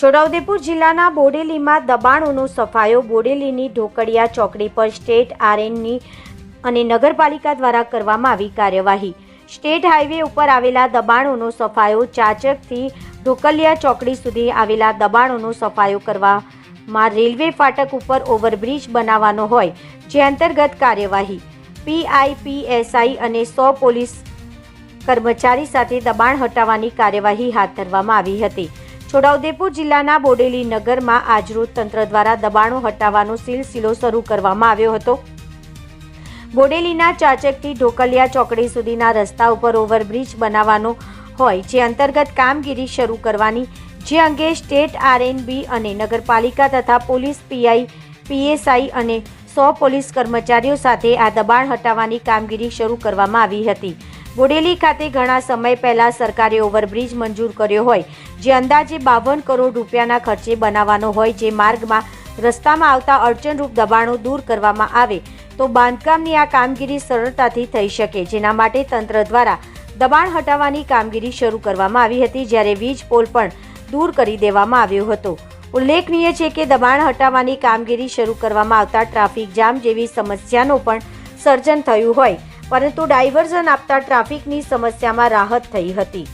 છોટાઉદેપુર જિલ્લાના બોડેલીમાં દબાણોનો સફાયો. બોડેલીની ઢોકળિયા ચોકડી પર સ્ટેટ આરએનની અને નગરપાલિકા દ્વારા કરવામાં આવી કાર્યવાહી. સ્ટેટ હાઈવે ઉપર આવેલા દબાણોનો સફાયો. ચાચકથી ઢોકળિયા ચોકડી સુધી આવેલા દબાણોનો સફાયો કરવામાં રેલવે ફાટક ઉપર ઓવરબ્રિજ બનાવવાનો હોય જે અંતર્ગત કાર્યવાહી. પીઆઈ, પીએસઆઈ અને 100 પોલીસ કર્મચારી સાથે દબાણ હટાવવાની કાર્યવાહી હાથ ધરવામાં આવી હતી. છોટાઉદેપુર જિલ્લાના બોડેલી નગરમાં આજરોજ તંત્ર દ્વારા દબાણો હટાવવાનો સિલસિલો શરૂ કરવામાં આવ્યો હતો. બોડેલીના ચાચકથી ઢોકળિયા ચોકડી સુધીના રસ્તા ઉપર ઓવરબ્રિજ બનાવવાનો હોય જે અંતર્ગત કામગીરી શરૂ કરવાની, જે અંગે સ્ટેટ આરએનબી અને નગરપાલિકા તથા પોલીસ પીઆઈ, પીએસઆઈ અને 100 પોલીસ કર્મચારીઓ સાથે આ દબાણ હટાવવાની કામગીરી શરૂ કરવામાં આવી હતી. બોડેલી ખાતે ઘણા સમય પહેલા સરકારે ઓવરબ્રિજ મંજૂર કર્યો હોય જે અંદાજે 52 કરોડ રૂપિયાના ખર્ચે બનાવવાનો હોય, જે માર્ગમાં રસ્તામાં આવતા અડચણરૂપ દબાણો દૂર કરવામાં આવે તો બાંધકામની આ કામગીરી સરળતાથી થઈ શકે, જેના માટે તંત્ર દ્વારા દબાણ હટાવવાની કામગીરી શરૂ કરવામાં આવી હતી, જ્યારે વીજ પોલ પણ દૂર કરી દેવામાં આવ્યો હતો. ઉલ્લેખનીય છે કે દબાણ હટાવવાની કામગીરી શરૂ કરવામાં આવતા ટ્રાફિક જામ જેવી સમસ્યાનો પણ સર્જન થયું હોય, પરંતુ ડાયવર્ઝન આપતા ટ્રાફિકની સમસ્યામાં રાહત થઈ હતી.